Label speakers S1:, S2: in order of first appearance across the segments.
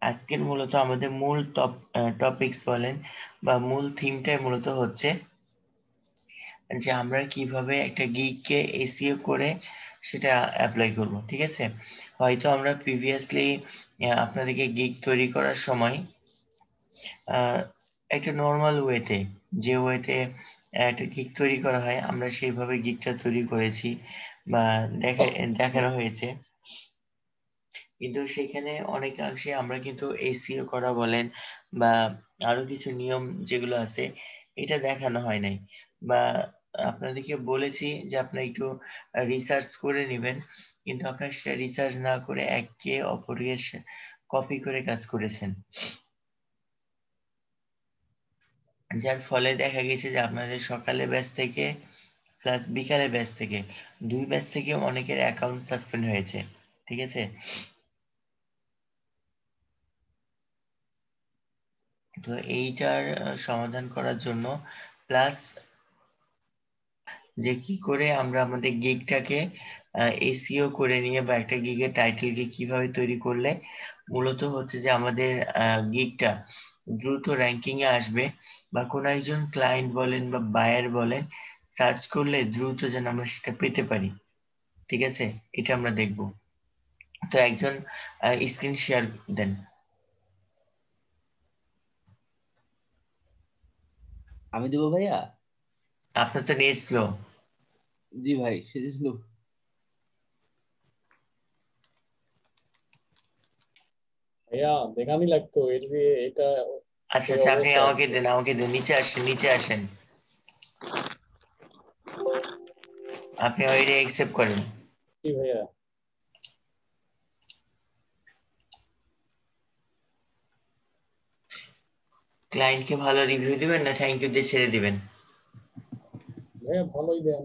S1: আজকের মূলত আমাদের মূল টপিকস বলেন বা মূল থিমটাই মূলত হচ্ছে যে আমরা কিভাবে একটা গিগকে এসইও করে সেটা অ্যাপ্লাই করব, ঠিক আছে? হয়তো আমরা প্রিভিয়াসলি আপনাদেরকে গিগ তৈরি করার সময় একটা নর্মাল ওয়েতে, যে ওয়েতে একটা গিগ তৈরি করা হয়, আমরা সেইভাবে গিগটা তৈরি করেছি বা দেখানো হয়েছে। কিন্তু সেখানে অনেকাংশে আমরা কিন্তু এসইও করা বলেন বা আরো কিছু নিয়ম যেগুলো আছে এটা দেখানো হয় নাই, বা আপনাদেরকে বলেছি যে আপনারা একটু রিসার্চ করে নেবেন, কিন্তু আপনারা সেটা রিসার্চ না করে একে অপরের কপি করে কাজ করেছেন, যার ফলে দেখা গেছে যে আপনাদের সকালে ব্যাচ থেকে প্লাস বিকালে ব্যাচ থেকে দুই ব্যাচ থেকে অনেকের অ্যাকাউন্ট সাসপেন্ড হয়েছে, ঠিক আছে? তো এইটার সমাধান করার জন্য প্লাস যে কি করে আমরা আমাদের গিগটাকে এসইও করে নিয়ে বা একটা গিগের টাইটেলকে কিভাবে তৈরি করলে মূলত হচ্ছে যে আমাদের গিগটা দ্রুত র্যাঙ্কিং এ আসবে, বা কোনো একজন ক্লায়েন্ট বলেন বা বায়ার বলেন সার্চ করলে দ্রুত যেন আমরা সেটা পেতে পারি, ঠিক আছে? এটা আমরা দেখব। তো একজন স্ক্রিন শেয়ার দেন।
S2: আমি দেবো ভাইয়া।
S1: আপনার তো নেট স্লো।
S2: জি ভাই, সেজন্য
S3: ভাইয়া বেকামি লাগতো এর যে এটা
S1: আচ্ছা
S3: এই
S1: আচ্ছা, আপনি
S3: অবস্থা।
S1: আমাকে দেন, নিচে আসেন, নিচে আসেন। আপনি ওইটা অ্যাকসেপ্ট করেন।
S3: কি ভাইয়া?
S1: ক্লায়েন্টকে ভালো রিভিউ দিবেন না থ্যাংক ইউ দিয়ে ছেড়ে দিবেন?
S3: ভাইয়া ভালোই দেন।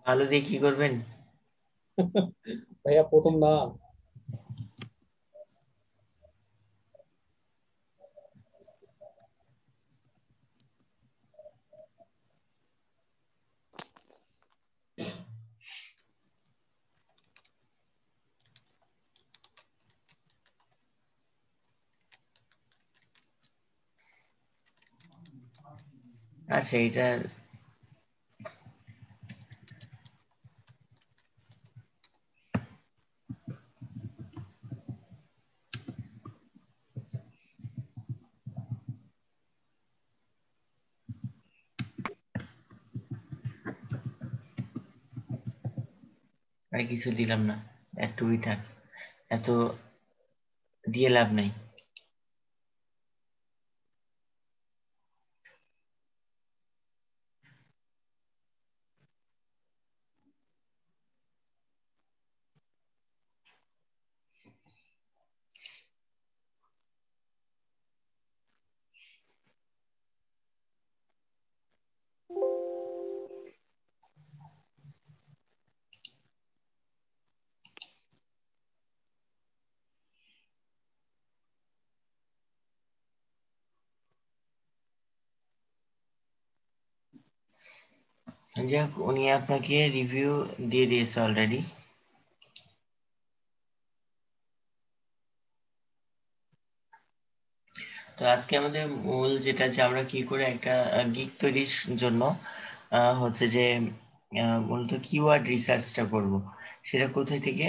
S1: ভালো দিয়ে কি করবেন?
S3: ভাইয়া প্রথম না।
S1: আচ্ছা এটা আর কিছু দিলাম না, একটুই থাক, এত দিয়ে লাভ নাই। যাক, উনি আপনাকে রিভিউ দিয়ে দিয়েছে অলরেডি। তো আজকে আমাদের মূল যেটা, যে আমরা কি করে একটা গিগ তৈরির জন্য হচ্ছে যে মূলত কিওয়ার্ড রিসার্চটা করব, সেটা কোথায় থেকে?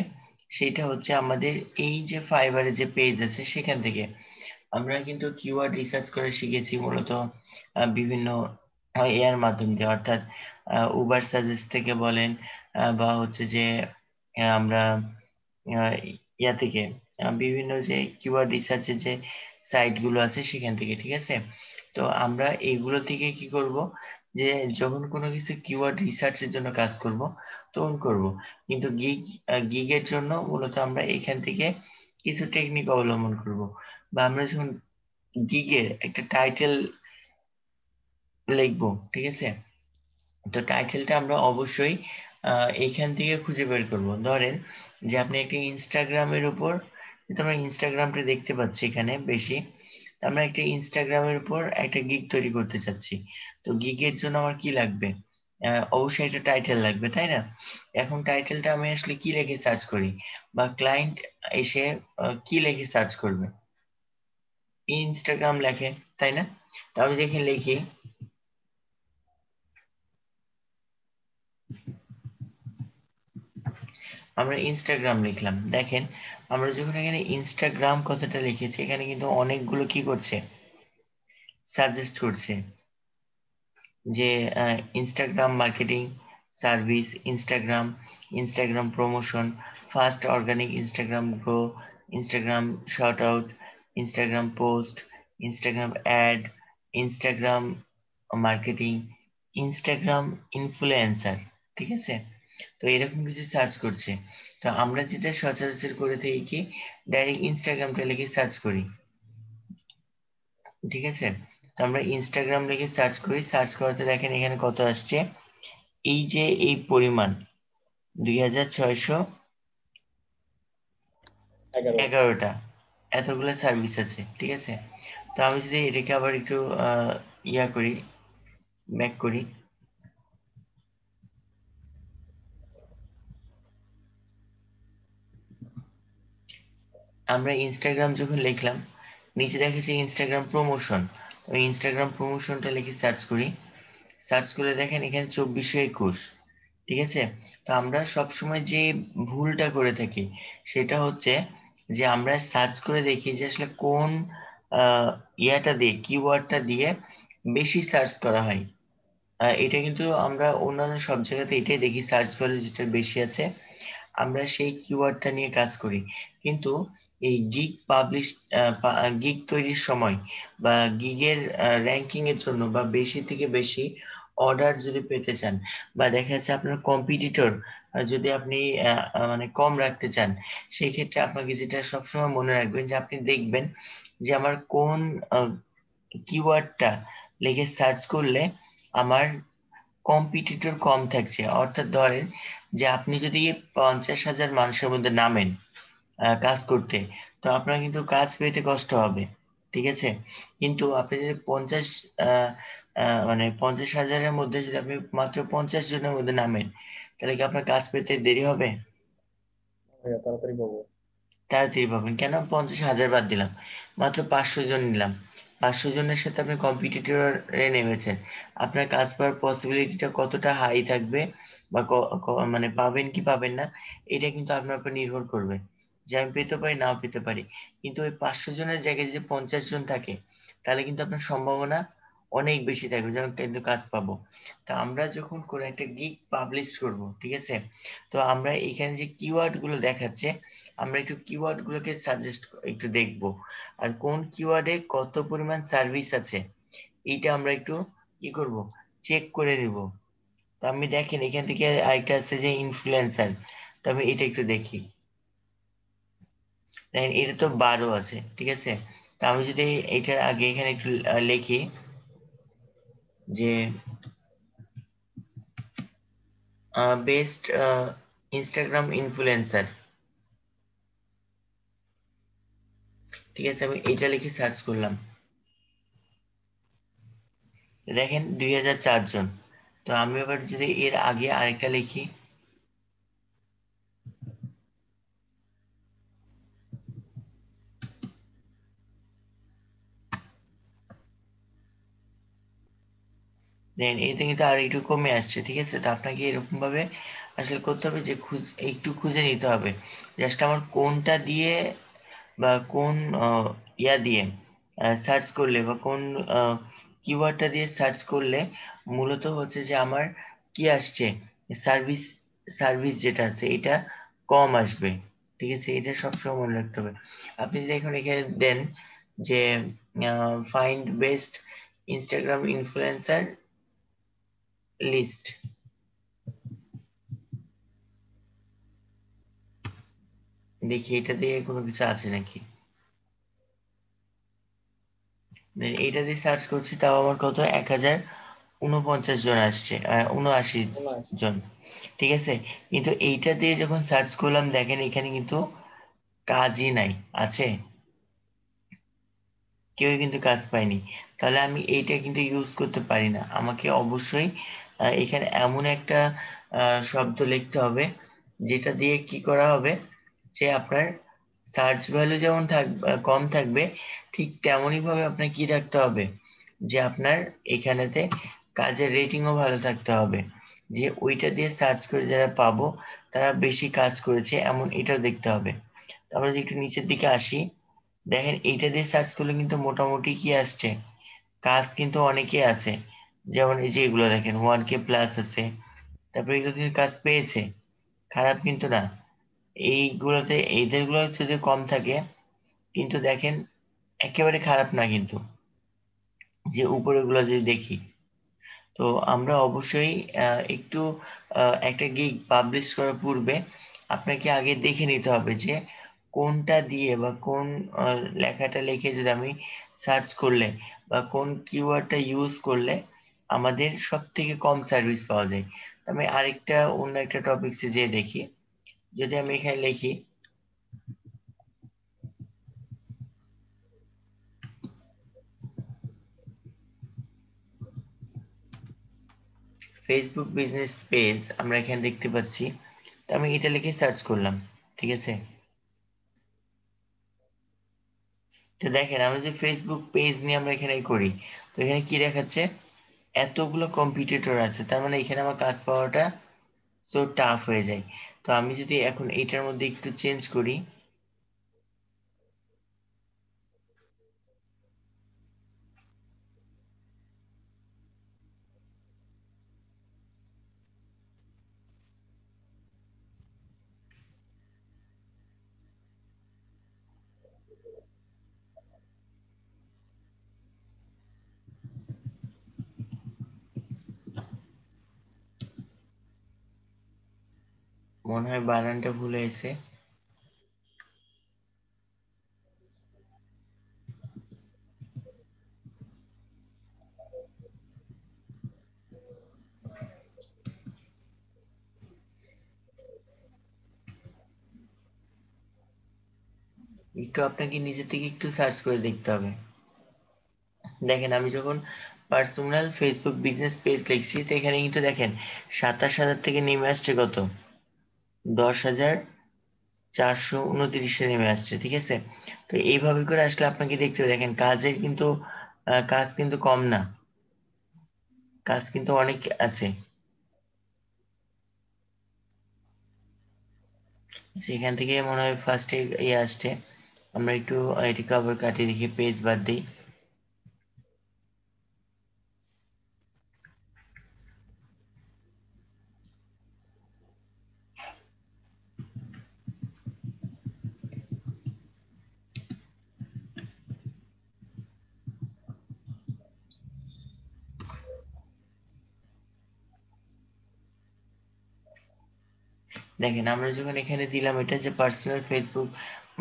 S1: সেটা হচ্ছে আমাদের এই যে ফাইবারে যে পেজ আছে সেখান থেকে আমরা কিন্তু কিওয়ার্ড রিসার্চ করে শিখেছি মূলত বিভিন্ন এর মাধ্যম দিয়ে, অর্থাৎ উবার সাজেস্ট থেকে বলেন বা হচ্ছে যে আমরা আহ, ইয়া থেকে বিভিন্ন যে কিওয়ার্ড রিসার্চের যে সাইট গুলো আছে সেখান থেকে, ঠিক আছে? তো আমরা এইগুলো থেকে কি করব, যে যখন কোনো কিছু কিওয়ার্ড রিসার্চের জন্য কাজ করব তখন করব, কিন্তু গিগের জন্য মূলত আমরা এখান থেকে কিছু টেকনিক অবলম্বন করব, বা আমরা যখন গিগের একটা টাইটেল লিখবো, ঠিক আছে? তো টাইটেলটা আমরা অবশ্যই এইখান থেকে খুঁজে বের করব। ধরেন যে আপনি একটা ইনস্টাগ্রামের উপর, যেহেতু আমরা ইনস্টাগ্রামটা দেখতে পাচ্ছি এখানে বেশি, তো আমরা একটা ইনস্টাগ্রামের উপর একটা গিগ তৈরি করতে চাচ্ছি। তো গিগের জন্য আমার কি লাগবে? অবশ্যই একটা টাইটেল লাগবে, তাই না? এখন টাইটেলটা আমি আসলে কি লিখে সার্চ করি, বা ক্লায়েন্ট এসে কি লিখে সার্চ করবে? ইনস্টাগ্রাম লেখে, তাই না? তো আমি দেখে লিখি আমরা ইনস্টাগ্রাম লিখলাম। দেখেন আমরা যখন এখানে ইনস্টাগ্রাম কথাটা লিখেছি, এখানে কিন্তু অনেকগুলো কি করছে, সাজেস্ট করছে যে Instagram marketing service, Instagram promotion, fast organic Instagram grow, Instagram short out, Instagram post, Instagram ad, Instagram marketing, Instagram influencer. ঠিক আছে? তো এরকম কিছু সার্চ করছে। তো আমরা যেটা সচরাচর করে থাকি কি, ডাইরেক্ট ইনস্টাগ্রামটা লিখে সার্চ করি। ঠিক আছে? তো আমরা ইনস্টাগ্রাম লিখে সার্চ করি, সার্চ করতে দেখেন এখানে কত আসছে, এই যে এই পরিমাণ
S3: 11।
S1: 2611টা, এতগুলো সার্ভিস আছে। ঠিক আছে? তো আমি যদি এটাকে আবার একটু ইয়া করি, ব্যাক করি, আমরা ইনস্টাগ্রাম যখন লিখলাম, নিচে দেখেছি ইনস্টাগ্রাম প্রমোশন। তো ইনস্টাগ্রাম প্রমোশনটা লিখে সার্চ করি, সার্চ করে দেখেন এখানে 2421। ঠিক আছে? তো আমরা সবসময় যে ভুলটা করে থাকি সেটা হচ্ছে যে আমরা সার্চ করে দেখি যে আসলে কোন ইয়াটা দিয়ে, কিওয়ার্ডটা দিয়ে বেশি সার্চ করা হয়। এটা কিন্তু আমরা অন্যান্য সব জায়গাতে এটাই দেখি, সার্চ করে যেটা বেশি আছে আমরা সেই কিওয়ার্ডটা নিয়ে কাজ করি। কিন্তু এই গিগ তৈরির সময় বা গিগের র্যাঙ্কিং এর জন্য, বা বেশি থেকে বেশি অর্ডার যদি পেতে চান, বা দেখা যাচ্ছে আপনার কম্পিটিটর যদি আপনি মানে কম রাখতে চান, সেই ক্ষেত্রে আপনাকে যেটা সবসময় মনে রাখবেন যে আপনি দেখবেন যে আমার কোন কিওয়ার্ডটা লিখে সার্চ করলে আমার কম্পিটিটর কম থাকছে। অর্থাৎ ধরেন যে আপনি যদি 50,000 মানুষের মধ্যে নামেন কাজ করতে, তো আপনার কিন্তু কাজ পেতে কষ্ট হবে। ঠিক আছে? কিন্তু আপনি যদি 50,000-এর মধ্যে যদি আপনি মাত্র 50 জনের মধ্যে নামেন, তাহলে কি আপনার কাজ পেতে দেরি হবে?
S3: ভাইয়া তাড়াতাড়ি পাবো।
S1: তাড়াতাড়ি পাবেন। কেন? 50,000 বাদ দিলাম, মাত্র 500 জন নিলাম, 500 জনের সাথে আপনি কম্পিটিটরে নেমেছেন, আপনার কাজ পাওয়ার পসিবিলিটিটা কতটা হাই থাকবে, বা মানে পাবেন কি পাবেন না, এটা কিন্তু আপনার উপর নির্ভর করবে যে আমি পেতে পারি নাও পেতে পারি। কিন্তু ওই 500 জনের জায়গায় যদি 50 জন থাকে, তাহলে কিন্তু আপনার সম্ভাবনা অনেক বেশি থাকবে যেমন কিন্তু কাজ পাবো। তা আমরা যখন কোনো একটা গিগ পাবলিশ করব, ঠিক আছে, তো আমরা এখানে যে কিওয়ার্ড গুলো দেখাচ্ছে, আমরা একটু কিওয়ার্ড গুলোকে সাজেস্ট একটু দেখব, আর কোন কিওয়ার্ডে কত পরিমাণ সার্ভিস আছে এইটা আমরা একটু কি করব, চেক করে নিব। তো আমি দেখেন এখান থেকে আরেকটা আছে যে ইনফ্লুয়েন্সার, তো আমি এটা একটু দেখি। দেখেন এটা তো 12 আছে। ঠিক আছে? তো আমি যদি এটার আগে এখানে একটু লিখি যে বেস্ট ইনস্টাগ্রাম ইনফ্লুয়েন্সার। ঠিক আছে? আমি এটা লিখে সার্চ করলাম, দেখেন 2004 জন। তো আমি আবার যদি এর আগে আরেকটা লিখি, দেন এতে কিন্তু আর একটু কমে আসছে। ঠিক আছে? তো আপনাকে এরকম ভাবে আসলে করতে হবে যে একটু খুঁজে নিতে হবে জাস্ট আমার কোনটা দিয়ে, বা কোন ইয়া দিয়ে সার্চ করলে, বা কোন কিওয়ার্ডটা দিয়ে সার্চ করলে মূলত হচ্ছে যে আমার কি আসছে, সার্ভিস, যেটা আছে এটা কম আসবে। ঠিক আছে? এটা সবসময় মনে রাখতে হবে। আপনি যদি এখন এখানে দেন যে find best Instagram influencer list, দেখি এটা দিয়ে কোনো কিছু আছে নাকি। এটা দিয়ে সার্চ করছি, তাও আমার কত, 1049 জন আসছে, 79
S3: 19।
S1: জন। ঠিক আছে? কিন্তু এইটা দিয়ে যখন সার্চ করলাম দেখেন এখানে কিন্তু কাজই নাই। আছে? কেউ কিন্তু কাজ পায়নি। তাহলে আমি এইটা কিন্তু ইউজ করতে পারি না, আমাকে অবশ্যই এখানে এমন একটা শব্দ লিখতে হবে যেটা দিয়ে কি করা হবে, যে আপনার সার্চ ভ্যালু যেমন কম থাকবে, ঠিক তেমনই ভাবে আপনার কি থাকতে হবে, যে আপনার এখানেতে কাজের রেটিংও ভালো থাকতে হবে, যে ওইটা দিয়ে সার্চ করে যারা পাবো তারা বেশি কাজ করেছে এমন এটাও দেখতে হবে। তারপরে যদি একটু নিচের দিকে আসি, দেখেন এইটা দিয়ে সার্চ করলে কিন্তু মোটামুটি কি আসছে, কাজ কিন্তু অনেকে আছে, যেমন এই যে এগুলো দেখেন 1K+ আছে, তারপরে এগুলো কিন্তু কাজ পেয়েছে, খারাপ কিন্তু না। এইগুলোতে এইদের গুলো যদি কম থাকে কিন্তু দেখেন একেবারে খারাপ না কিন্তু, যে উপরে গুলো যদি দেখি। তো আমরা অবশ্যই একটু একটা গিগ পাবলিশ করার পূর্বে আপনাকে আগে দেখে নিতে হবে যে কোনটা দিয়ে বা কোন লেখাটা লিখে যদি আমি সার্চ করলে বা কোন কিওয়ার্ডটা ইউজ করলে আমাদের সব থেকে কম সার্ভিস পাওয়া যায়। আমি আরেকটা অন্য একটা টপিকসে যেয়ে দেখি, যদি আমি এখানে লিখি ফেসবুক বিজনেস পেজ, আমরা এখানে দেখতে পাচ্ছি, তো আমি এটা লিখে সার্চ করলাম, ঠিক আছে। তো দেখেন আমরা যে ফেসবুক পেজ নিয়ে আমরা এখানে করি, তো এখানে কি দেখাচ্ছে, এতগুলো কম্পিটিটর আছে, তার মানে এখানে আমার কাজ পাওয়াটা সো টাফ হয়ে যায়। তো আমি যদি এখন এইটার মধ্যে একটু চেঞ্জ করি, মনে হয় বানানটা ভুল হয়েছে। একটু আপনাকে নিজে থেকে একটু সার্চ করে দেখতে হবে। দেখেন আমি যখন পার্সোনাল ফেসবুক বিজনেস পেজ লিখছি, তো এখানে কিন্তু দেখেন 27,000 থেকে নেমে আসছে কত, 10,429-এ নেমে আসছে, ঠিক আছে। তো এইভাবে করে আসলে আপনাকে দেখতে হবে, দেখেন কাজের কিন্তু কাজ কিন্তু কম না, কাজ কিন্তু অনেক আছে। সেখান থেকে মনে হয় ফার্স্টে ইয়ে আসছে, আমরা একটু এটিকে আবার কাটিয়ে দেখি, পেজ বাদ দিই। দেখেন আমরা যখন এখানে দিলাম এটা যে পার্সোনাল ফেসবুক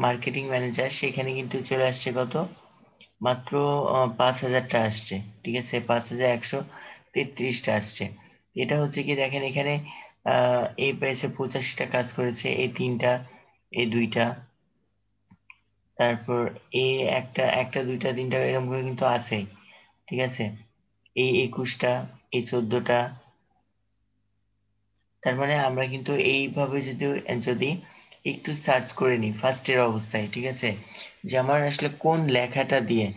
S1: মার্কেটিং ম্যানেজার, সেখানে কিন্তু চলে আসছে কত, মাত্র 5,000টা আসছে, ঠিক আছে, 5,133টা আসছে। এটা হচ্ছে কি, দেখেন এখানে এই পেয়েছে 85টা কাজ করেছে, এই তিনটা, এই দুইটা, তারপর এই একটা একটা দুইটা তিনটা এরকম করে কিন্তু আছে, ঠিক আছে, এই 21টা, এই 14টা। তার মানে আমরা কিন্তু এইভাবে যদি যদি একটু সার্চ করে নিই ফার্স্টের অবস্থায়, ঠিক আছে, যে আমার আসলে কোন লেখাটা দিয়ে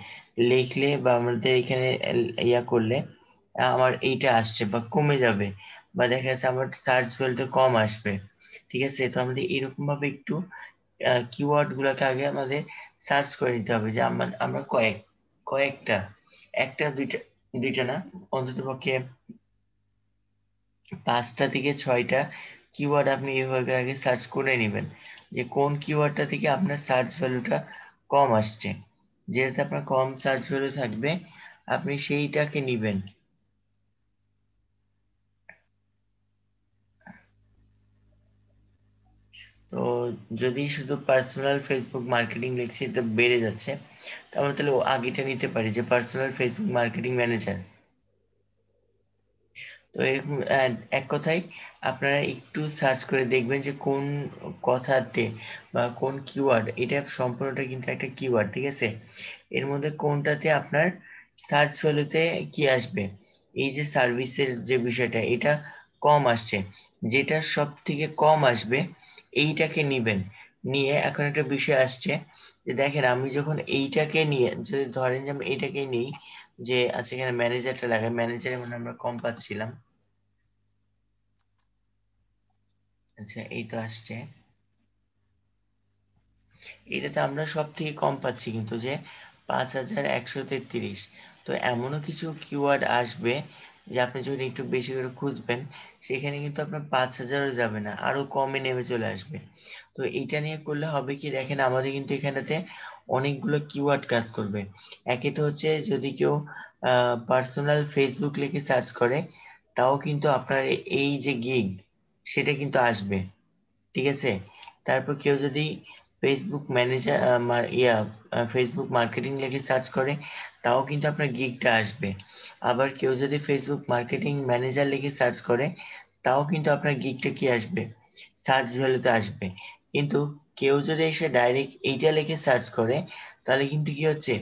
S1: লিখলে বা আমাদের এখানে ইয়া করলে আমার এইটা আসছে বা কমে যাবে, বা দেখা যাচ্ছে আমার সার্চ ভ্যালুটা কম আসবে, ঠিক আছে। তো আমাদের এরকম ভাবে একটু কিওয়ার্ড গুলাকে আগে আমাদের সার্চ করে নিতে হবে, যে আমরা কয়েকটা, একটা দুইটা, দুইটা না, অন্তত পক্ষে 5টা থেকে 6টা কিওয়ার্ড আপনি এভাবে আগে সার্চ করে নেবেন, যে কোন কিওয়ার্ডটা থেকে আপনার সার্চ ভ্যালুটা কম আসছে, যেটাতে আপনার কম সার্চ ভ্যালু থাকবে আপনি সেইটাকে নিবেন। তো যদি শুধু পার্সোনাল ফেসবুক মার্কেটিং লিখছি তো বেড়ে যাচ্ছে, তো আমরা তাহলে আগেটা নিতে পারি, যে পার্সোনাল ফেসবুক মার্কেটিং ম্যানেজার। তো এরকম এক কথায় আপনারা একটু সার্চ করে দেখবেন যে কোন কথাতে বা কোন কিওয়ার্ড, এটা সম্পূর্ণটা কিন্তু একটা কিওয়ার্ড, ঠিক আছে, এর মধ্যে কোনটাতে আপনার সার্চ ভ্যালুতে কি আসবে, এই যে সার্ভিসের যে বিষয়টা এটা কম আসছে, যেটা সব থেকে কম আসবে এইটাকে নিবেন। নিয়ে এখন একটা বিষয় আসছে যে দেখেন আমি যখন এইটাকে নিয়ে যদি ধরেন যে আমি এইটাকে নিই, যে আচ্ছা এখানে ম্যানেজারটা লাগাই, ম্যানেজারে মানে আমরা কম পাচ্ছিলাম। আচ্ছা এই তো আসছে, এটাতে আমরা সব থেকে কম পাচ্ছি কিন্তু যে 5133। তো এমনও কিছু কিওয়ার্ড আসবে যে আপনি যদি একটু বেশি করে খুঁজবেন সেখানে কিন্তু আপনার 5000ও যাবে না, আরো কমে নেমে চলে আসবে। তো এইটা নিয়ে করলে হবে কি, দেখেন আমাদের কিন্তু এখানেতে অনেকগুলো কিওয়ার্ড কাজ করবে। একে তো হচ্ছে যদি কেউ পার্সোনাল ফেসবুক লিখে সার্চ করে তাও কিন্তু আপনার এই যে গিগ সেটা কিন্তু আসবে, ঠিক আছে। তারপর কেউ যদি ফেসবুক ম্যানেজার ফেসবুক মার্কেটিং লিখে সার্চ করে তাও কিন্তু আপনার গিগটা আসবে। আবার কেউ যদি ফেসবুক মার্কেটিং ম্যানেজার লিখে সার্চ করে তাও কিন্তু আপনার গিগটা কি আসবে, সার্চ ভ্যালুতে আসবে। কিন্তু কেউ যদি এসে ডাইরেক্ট এইটা লিখে সার্চ করে তাহলে কিন্তু কি হচ্ছে,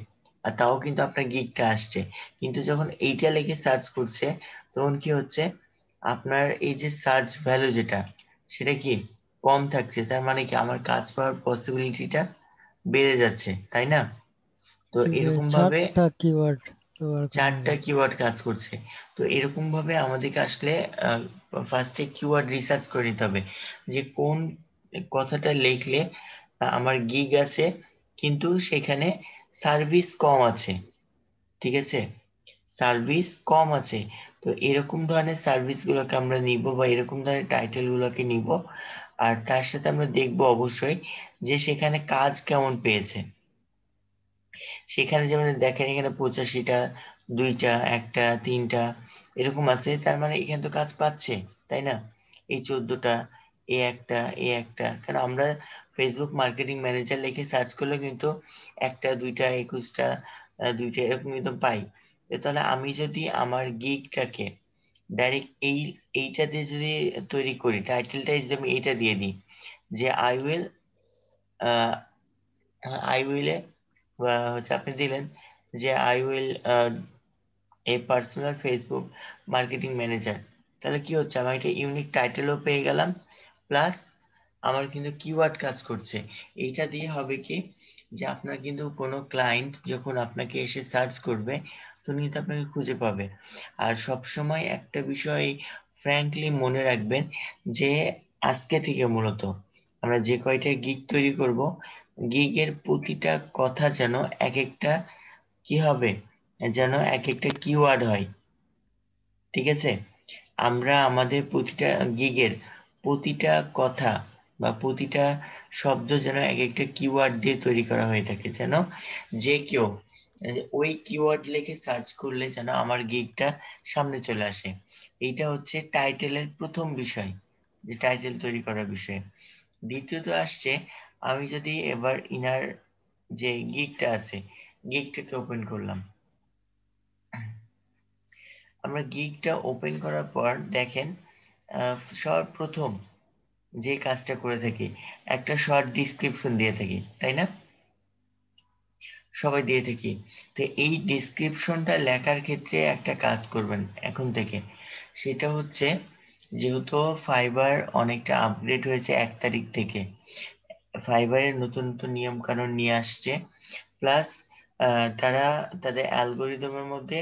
S1: আর তাও কিন্তু আপনার গিগটা আসছে। কিন্তু যখন এইটা লিখে সার্চ করছে তখন কি হচ্ছে, আপনার এই যে সার্চ ভ্যালু যেটা সেটা কি কম থাকছে, তার মানে কি আমার কাজ পাওয়ার পসিবিলিটিটা বেড়ে যাচ্ছে, তাই না? তো
S4: জি ভাই,
S1: এরকম ভাবে
S4: 4টা কিওয়ার্ড ব্যবহার করা
S1: 4টা
S4: হয়েছে।
S1: কিওয়ার্ড কাজ করছে। তো এরকম ভাবে আমাদেরকে আসলে ফার্স্টে কিওয়ার্ড রিসার্চ করে নিতে হবে যে কোন কথাটা লিখলে আমার গিগ আছে কিন্তু সেখানে সার্ভিস কম আছে, ঠিক আছে, সার্ভিস কম আছে। তো এরকম ধরনের সার্ভিস গুলোকে আমরা নিব বা এরকম ধরনের টাইটেল গুলোকে নিব। আর তার সাথে আমরা দেখব অবশ্যই যে সেখানে কাজ কেমন পেয়েছে। সেখানে যেমন দেখেন এখানে 85টা, 2টা, 1টা, 3টা এরকম আছে, তার মানে এখানে তো কাজ পাচ্ছে, তাই না? এই 14টা, এ একটা কারণ আমরা ফেসবুক মার্কেটিং ম্যানেজার লিখে সার্চ করলে কিন্তু 1টা, 2টা, 21টা, 2টা এরকম কিন্তু পাই। তো তাহলে আমি যদি আমার গিগটাকে ডাইরেক্ট এইটা দিয়ে যদি তৈরি করি, টাইটেলটা যদি আমি এইটা দিয়ে দিই যে আই উইল হচ্ছে আপনি দিলেন যে I will A personal Facebook marketing manager, তাহলে কি হচ্ছে আমার একটা ইউনিক টাইটেলও পেয়ে গেলাম, প্লাস আমার কিন্তু কিওয়ার্ড কাজ করছে। এইটা দিয়ে হবে কি যে আপনার কিন্তু কোনো ক্লায়েন্ট যখন আপনাকে এসে সার্চ করবে তখন কিন্তু আপনাকে খুঁজে পাবে। আর সব সময় একটা বিষয় ফ্র্যাঙ্কলি মনে রাখবেন যে আজকে থেকে মূলত আমরা যে কয়টা গিগ তৈরি করব, গিগের প্রতিটা কথা যেন এক একটা কি হবে, যেন এক একটা কিওয়ার্ড হয়, ঠিক আছে। আমরা আমাদের প্রতিটা গিগের প্রতিটা কথা বা প্রতিটা শব্দ যেন এক একটা কিওয়ার্ড দিয়ে তৈরি করা হয়ে থাকে, যেন যে কেউ ওই কিওয়ার্ড লিখে সার্চ করলে যেন আমার গিগটা সামনে চলে আসে। এইটা হচ্ছে টাইটেলের প্রথম বিষয়, যে টাইটেল তৈরি করার বিষয়। দ্বিতীয়ত আসছে, আমি যদি এবার ইনার যে গিগটা আছে গিগটাকে ওপেন করলাম, আমরা গিগটা ওপেন করার পর দেখেন সর্বপ্রথম যে কাজটা করে থাকি একটা শর্ট ডিসক্রিপশন দিয়ে থাকি, তাই না? সবাই দিয়ে থাকি। তো এই ডিসক্রিপশনটা লেখার ক্ষেত্রে একটা কাজ করবেন এখন থেকে, সেটা হচ্ছে যেহেতু ফাইবার অনেকটা আপগ্রেড হয়েছে 1 তারিখ থেকে, ফাইবারের নতুন নতুন নিয়ম কানুন নিয়ে আসছে, প্লাস তারা তাদের অ্যালগোরিদমের মধ্যে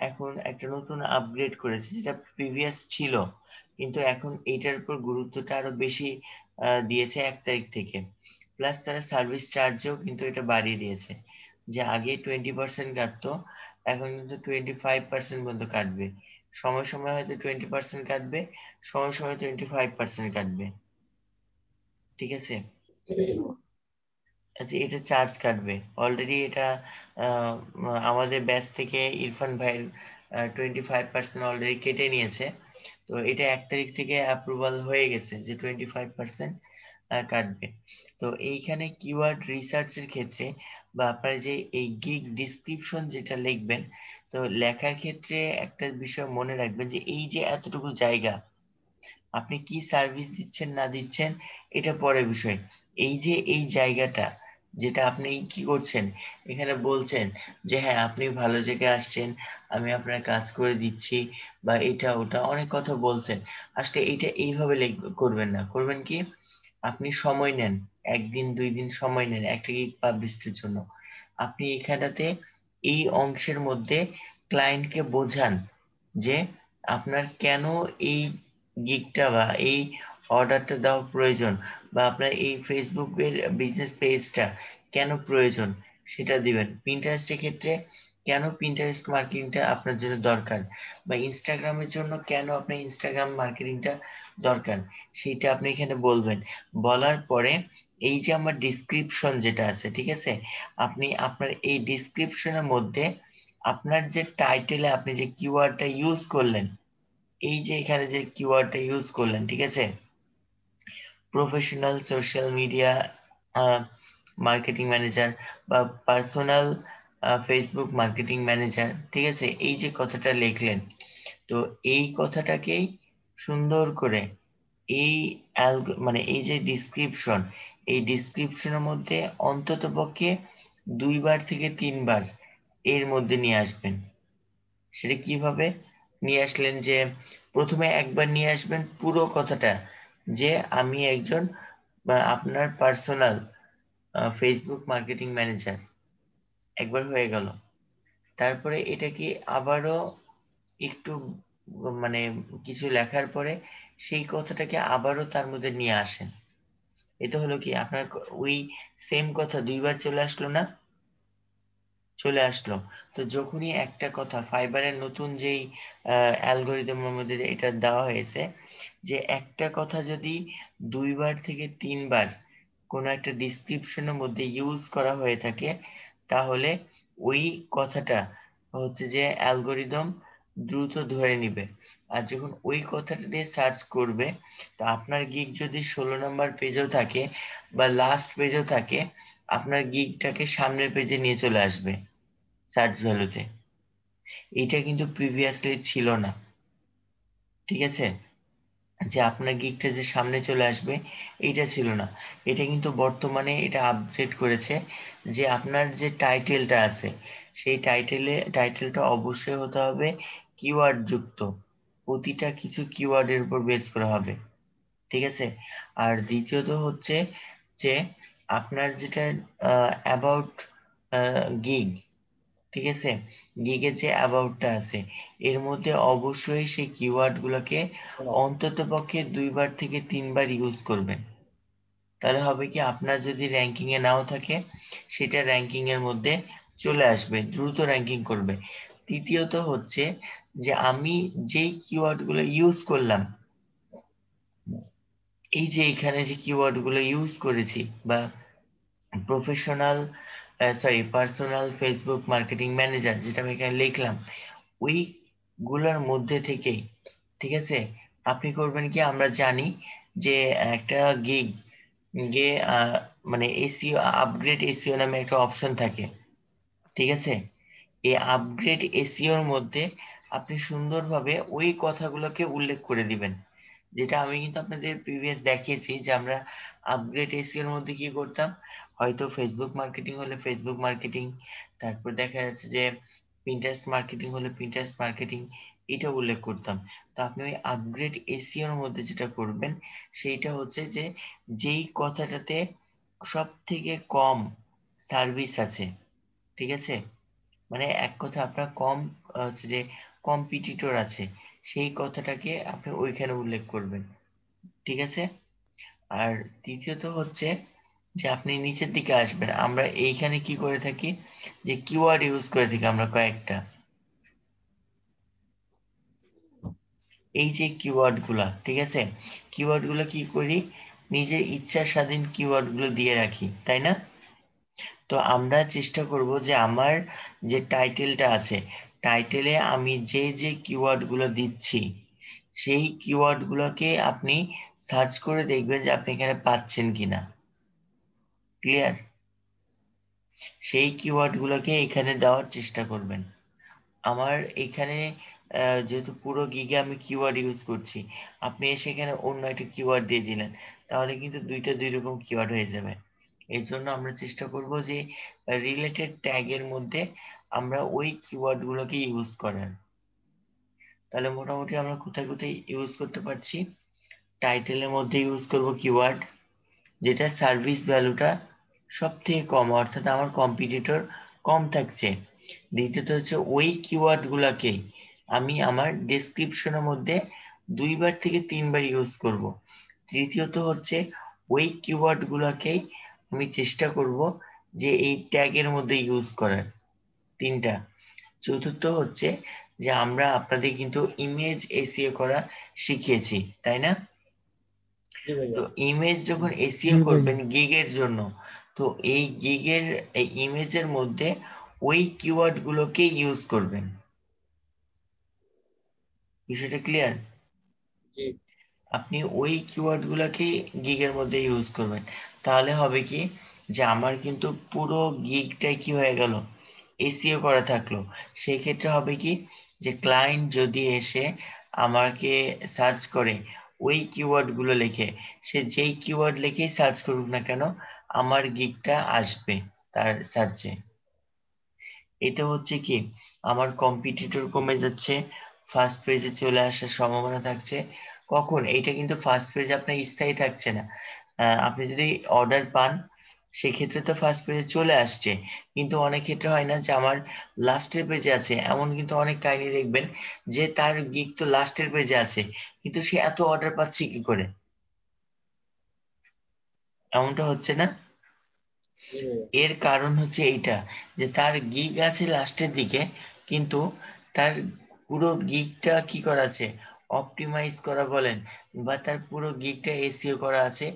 S1: এখন একটা নতুন আপগ্রেড করেছে যেটা প্রিভিয়াস ছিল, কিন্তু এখন এইটার উপর গুরুত্বটা আরো বেশি দিয়েছে 1 তারিখ থেকে। প্লাস তারা সার্ভিস চার্জেও কিন্তু এটা বাড়িয়ে দিয়েছে, যে আগে 20% কাটতো, এখন কিন্তু 25% পর্যন্ত কাটবে। সময় সময় হয়তো 20% কাটবে, সময় সময় 25% কাটবে, ঠিক আছে। আচ্ছা এটা চার্জ কাটবে অলরেডি, এটা আহ, আমাদের ব্যাচ থেকে ইরফান ভাইয়ের 25% অলরেডি কেটে নিয়েছে। তো এটা 1 তারিখ থেকে অ্যাপ্রুভাল হয়ে গেছে যে 25% কাটবে। তো এইখানে কিওয়ার্ড রিসার্চের ক্ষেত্রে বা আপনার যে এই গিগ ডিসক্রিপশন যেটা লিখবেন, তো লেখার ক্ষেত্রে একটা বিষয় মনে রাখবেন যে এই যে এতটুকু জায়গা আপনি কি সার্ভিস দিচ্ছেন না দিচ্ছেন এটা পরের বিষয়, এই যে এই জায়গাটা যেটা আপনি কি করছেন, এখানে বলছেন যে হ্যাঁ আপনি ভালো জায়গায় আসছেন, আমি আপনার কাজ করে দিচ্ছি, বা এটা ওটা অনেক কথা বলছেন। আসলে এইটা এইভাবে করবেন না, করবেন কি, আপনি সময় নেন, 1 দিন 2 দিন সময় নেন একটা গিগ পাবলিশের জন্য। আপনি এখানটাতে এই অংশের মধ্যে ক্লায়েন্টকে বোঝান যে আপনার কেন এই গিগটা বা এই অর্ডারটা দেওয়া প্রয়োজন, বা আপনার এই ফেসবুকের বিজনেস পেজটা কেন প্রয়োজন সেটা দিবেন। পিন্টারেস্টের ক্ষেত্রে কেন পিন্টারেস্ট মার্কেটিংটা আপনার জন্য দরকার, বা ইনস্টাগ্রামের জন্য কেন আপনার ইনস্টাগ্রাম মার্কেটিংটা দরকার, সেইটা আপনি এখানে বলবেন। বলার পরে এই যে আমার ডিসক্রিপশন যেটা আছে, ঠিক আছে, আপনি আপনার এই ডিসক্রিপশনের মধ্যে আপনার যে টাইটেলে আপনি যে কিওয়ার্ডটা ইউজ করলেন, এই যে এখানে যে কিওয়ার্ডটা ইউজ করলেন, ঠিক আছে, professional social media marketing manager বা পার্সোনাল ফেসবুক মার্কেটিং ম্যানেজার, ঠিক আছে, এই যে কথাটা লিখলেন, তো এই কথাটাকেই সুন্দর করে এই মানে এই যে ডিসক্রিপশন, এই ডিসক্রিপশনের মধ্যে অন্তত পক্ষে 2বার থেকে 3বার এর মধ্যে নিয়ে আসবেন। সেটা কিভাবে নিয়ে আসলেন, যে প্রথমে একবার নিয়ে আসবেন পুরো কথাটা, যে আমি একজন আপনার পার্সোনাল ফেসবুক মার্কেটিং ম্যানেজার, একবার হয়ে গেল। তারপরে এটাকে আবারও একটু মানে কিছু লেখার পরে সেই কথাটাকে আবারও তার মধ্যে নিয়ে আসেন। এটা হলো কি, আপনার ওই সেম কথা 2বার চলে আসলো না, চলে আসলো। তো যখনই একটা কথা ফাইবারের নতুন যেই অ্যালগোরিদমের মধ্যে এটা দেওয়া হয়েছে, যে একটা কথা যদি 2বার থেকে 3বার কোনো একটা ডিসক্রিপশনের মধ্যে ইউজ করা হয়ে থাকে, তাহলে ওই কথাটা হচ্ছে যে অ্যালগোরিদম দ্রুত ধরে নিবে। আর যখন ওই কথাটা দিয়ে সার্চ করবে, তো আপনার গিগ যদি 16 নম্বর পেজেও থাকে বা লাস্ট পেজেও থাকে, আপনার গিগটাকে সামনের পেজে নিয়ে চলে আসবে সার্চ ভ্যালুতে। এটা কিন্তু প্রিভিয়াসলি ছিল না, ঠিক আছে, যে আপনার গিগটা যে সামনে চলে আসবে এইটা ছিল না। এটা কিন্তু বর্তমানে এটা আপডেট করেছে, যে আপনার যে টাইটেলটা আছে সেই টাইটেলটা অবশ্যই হতে হবে কিওয়ার্ড যুক্ত, প্রতিটা কিছু কিওয়ার্ডের উপর বেস করা হবে, ঠিক আছে। আর দ্বিতীয়ত হচ্ছে যে আপনার যেটা অ্যাবাউট গিগ, ঠিক আছে, গিগের যে অ্যাবাউটটা আছে এর মধ্যে অবশ্যই সেই কিওয়ার্ড গুলোকে অন্তত পক্ষে 2বার থেকে 3বার ইউজ করবেন। তাহলে হবে কি, আপনার যদি র্যাঙ্কিং এ নাও থাকে সেটা র্যাঙ্কিং এর মধ্যে চলে আসবে, দ্রুত র্যাঙ্কিং করবে। তৃতীয়ত হচ্ছে যে আমি যেই কিওয়ার্ড গুলো ইউজ করলাম, এই যে এখানে যে কিওয়ার্ড গুলো ইউজ করেছি, বা professional personal Facebook marketing manager যেটা আমি এখানে লিখলাম, ওই গুলার মধ্যে থেকেই, ঠিক আছে, আপনি করবেন কি, আমরা জানি যে একটা গিগ গে মানে এসইও, আপগ্রেড এসইও নামে একটা অপশন থাকে, ঠিক আছে। এই আপগ্রেড এসইওর মধ্যে আপনি সুন্দরভাবে ওই কথাগুলোকে উল্লেখ করে দিবেন, যেটা আমি কিন্তু আপনাদের প্রিভিয়াস দেখিয়েছি, যে আমরা আপগ্রেড এসইওর মধ্যে কি করতাম, হয়তো ফেসবুক মার্কেটিং হলে ফেসবুক মার্কেটিং, তারপর দেখা যাচ্ছে যে পিন্টারেস্ট মার্কেটিং হলে পিন্টারেস্ট মার্কেটিং, এটা উল্লেখ করতাম। তো আপনি ওই আপগ্রেড এসইওর মধ্যে যেটা করবেন সেইটা হচ্ছে যে যেই কথাটাতে সব থেকে কম সার্ভিস আছে, ঠিক আছে, মানে এক কথা আপনার কম হচ্ছে যে কম্পিটিটর আছে, সেই কথাটাকে আপনি ওইখানে উল্লেখ করবেন, ঠিক আছে। আর তৃতীয়ত হচ্ছে যে আপনি নিচের দিকে আসবেন, আমরা এইখানে কি করে থাকি, যে কিওয়ার্ড ইউজ করে থাকি আমরা কয়েকটা, এই যে কিওয়ার্ড গুলা, ঠিক আছে, কিওয়ার্ড গুলো কি করি, নিজের ইচ্ছা স্বাধীন কিওয়ার্ড গুলো দিয়ে রাখি, তাই না। তো আমরা চেষ্টা করব যে আমার যে টাইটেলটা আছে, টাইটেলে আমি যে যে কিওয়ার্ড গুলো দিচ্ছি সেই কিওয়ার্ড গুলোকে আপনি সার্চ করে দেখবেন যে আপনি এখানে পাচ্ছেন কিনা, ক্লিয়ার। সেই কিওয়ার্ড গুলোকে এখানে দেওয়ার চেষ্টা করবেন। আমার এখানে যেহেতু পুরো গিগে আমি কিওয়ার্ড ইউজ করছি, আপনি এসে এখানে অন্য একটা কিওয়ার্ড দিয়ে দিলেন, তাহলে কিন্তু দুইটা দুই রকম কিওয়ার্ড হয়ে যাবে। এর জন্য আমরা চেষ্টা করব যে রিলেটেড ট্যাগের মধ্যে আমরা ওই কিওয়ার্ড গুলোকে ইউজ করার। তাহলে মোটামুটি আমরা কোথায় কোথায় ইউজ করতে পারছি? টাইটেলের মধ্যে ইউজ করব কিওয়ার্ড যেটা সার্ভিস ভ্যালুটা সব থেকে কম, অর্থাৎ আমার কম্পিটিটর কম থাকছে। দ্বিতীয়ত হচ্ছে ওই কিওয়ার্ড গুলাকে আমি আমার ডেসক্রিপশনের মধ্যে 2বার থেকে 3বার ইউজ করব। তৃতীয়ত হচ্ছে ওই কিওয়ার্ড গুলাকেই আমি চেষ্টা করব যে এই ট্যাগের মধ্যে ইউজ করার। 3টা। চতুর্থ হচ্ছে যে আমরা আপনাদের কিন্তু ইমেজ এসইও করা শিখিয়েছি, তাই না?
S3: জি ভাইয়া।
S1: তো ইমেজ যখন এসইও
S4: জি ভাই।
S1: করবেন গিগের জন্য, তো এই গিগের এই ইমেজের মধ্যে ওই কিওয়ার্ড গুলোকে ইউজ করবেন। বিষয়টা ক্লিয়ার?
S3: জি
S1: আপনি ওই কিওয়ার্ড গুলোকে গিগের মধ্যে ইউজ করবেন। তাহলে হবে কি যে আমার কিন্তু পুরো গিগটাই কি হয়ে গেল, এসইও করা থাকলো। সেই ক্ষেত্রে হবে কি যে ক্লায়েন্ট যদি এসে আমাকে সার্চ করে ওই কিওয়ার্ড গুলো লিখে, সে যেই কিওয়ার্ড লিখেই সার্চ করুক না কেন, আমার গিগটা আসবে তার সার্চে। এতে হচ্ছে কি আমার কম্পিটিটর কমে যাচ্ছে, ফার্স্ট পেজে চলে আসার সম্ভাবনা থাকছে। কখন? এটা কিন্তু ফার্স্ট পেজে আপনার স্থায়ী থাকছে না। আপনি যদি অর্ডার পান সেক্ষেত্রে তো ফার্স্ট পেজে চলে আসছে, কিন্তু অনেক ক্ষেত্রে হয় না যে আমার লাস্টের পেজে আছে। এমন কিন্তু অনেক কাহিনী দেখবেন যে তার গিগ তো লাস্টের পেজে আছে, কিন্তু সে এত অর্ডার পাচ্ছে কি করে? এমনটা হচ্ছে না?
S3: জি ভাইয়া।
S1: এর কারণ হচ্ছে এইটা যে তার গিগ আছে লাস্টের দিকে, কিন্তু তার পুরো গিগটা কি করা আছে, অপটিমাইজ করা বলেন, বা তার পুরো গিগটা এসইও করা আছে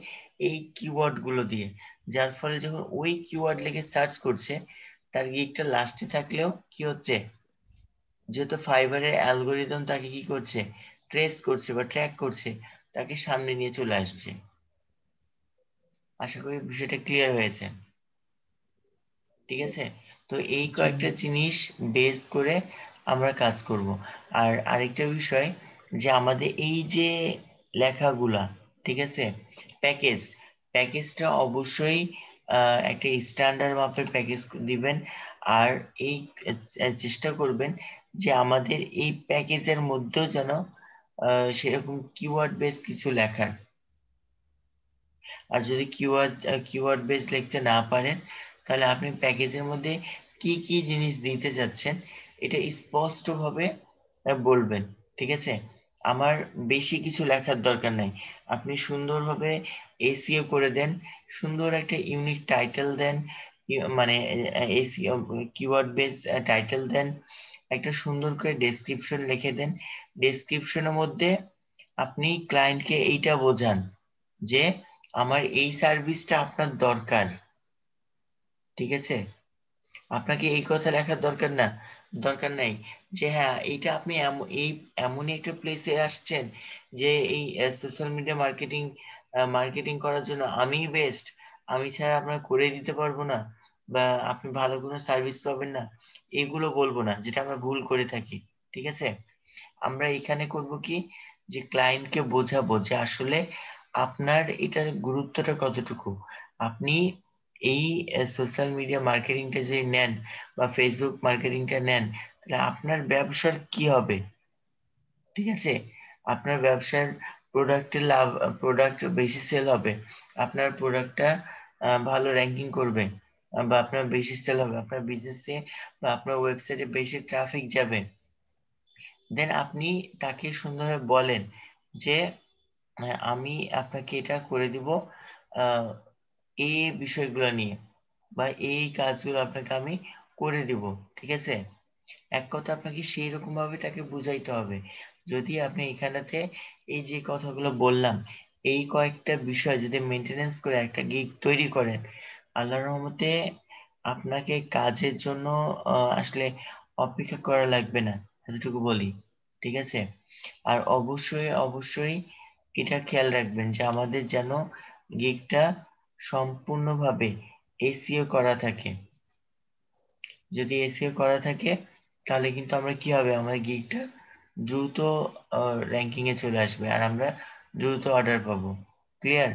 S1: এই কিওয়ার্ড গুলো দিয়ে। যার ফলে যখন ওই কিওয়ার্ড লিখে সার্চ করছে, তার গিগটা লাস্টে থাকলেও কি হচ্ছে, যেহেতু ফাইবারের অ্যালগোরিদম তাকে কি করছে, ট্রেস করছে বা ট্র্যাক করছে, তাকে সামনে নিয়ে চলে আসছে। আশা করি বিষয়টা ক্লিয়ার হয়েছে। ঠিক আছে? তো এই
S4: জি
S1: কয়েকটা জিনিস বেস করে আমরা কাজ করব। আর আরেকটা বিষয় যে আমাদের এই যে লেখাগুলা, ঠিক আছে, প্যাকেজ, প্যাকেজটা অবশ্যই একটা স্ট্যান্ডার্ড মাপের প্যাকেজ দিবেন। আর এই চেষ্টা করবেন যে আমাদের এই প্যাকেজের মধ্যেও যেন সেরকম কিওয়ার্ড বেস কিছু লেখার। আর যদি কিওয়ার্ড বেস লিখতে না পারেন, তাহলে আপনি প্যাকেজের মধ্যে কি কি জিনিস দিতে যাচ্ছেন এটা স্পষ্টভাবে বলবেন। ঠিক আছে? আমার বেশি কিছু লেখার দরকার নাই, আপনি সুন্দরভাবে এসইও করে দেন, সুন্দর একটা ইউনিক টাইটেল দেন, মানে এসইও কিওয়ার্ড বেস টাইটেল দেন, একটা সুন্দর করে ডেসক্রিপশন লিখে দেন। ডেসক্রিপশনের মধ্যে আপনি ক্লায়েন্টকে এইটা বোঝান যে আমার এই সার্ভিসটা আপনার দরকার। ঠিক আছে? আপনাকে এই কথা লেখার দরকার নাই যে হ্যাঁ এইটা আপনি এই এমনই একটা প্লেসে আসছেন যে এই সোশ্যাল মিডিয়া মার্কেটিং করার জন্য আমিই বেস্ট, আমি ছাড়া আপনার করে দিতে পারবো না, বা আপনি ভালো কোনো সার্ভিস পাবেন না। এগুলো বলবো না, যেটা আমরা ভুল করে থাকি। ঠিক আছে? আমরা এখানে করব কি যে ক্লায়েন্টকে বোঝাবো যে আসলে আপনার এটার গুরুত্বটা কতটুকু। আপনি এই সোশ্যাল মিডিয়া মার্কেটিংটা যে নেন বা ফেসবুক মার্কেটিংটা নেন, তাহলে আপনার ব্যবসার কি হবে? ঠিক আছে? আপনার ব্যবসার প্রোডাক্ট বেশি সেল হবে, আপনার প্রোডাক্টটা ভালো র্যাঙ্কিং করবে, বা আপনার বেশি সেল হবে, আপনার বিজনেসে বা আপনার ওয়েবসাইটে বেশি ট্রাফিক যাবে। দেন আপনি তাকে সুন্দরভাবে বলেন যে আমি আপনাকে এটা করে দিব এই বিষয়গুলো নিয়ে, বা এই কাজগুলো আপনাকে আমি করে দিব। ঠিক আছে? এক কথা আপনাকে সেই রকম ভাবে তাকে বুঝাইতে হবে। যদি আপনি এখানেতে এই যে কথাগুলো বললাম, এই কয়েকটা বিষয় যদি মেনটেনেন্স করে একটা গিগ তৈরি করেন, আল্লাহর রহমতে আপনাকে কাজের জন্য আসলে অপেক্ষা করা লাগবে না, এতটুকু বলি। ঠিক আছে? আর অবশ্যই অবশ্যই এটা খেয়াল রাখবেন যে আমাদের যেন গিগটা সম্পূর্ণভাবে এসইও করা থাকে। যদি এসইও করা থাকে তাহলে কিন্তু আমরা কি হবে, আমাদের গিগটা দ্রুত র্যাঙ্কিং এ চলে আসবে আর আমরা দ্রুত অর্ডার পাবো। ক্লিয়ার?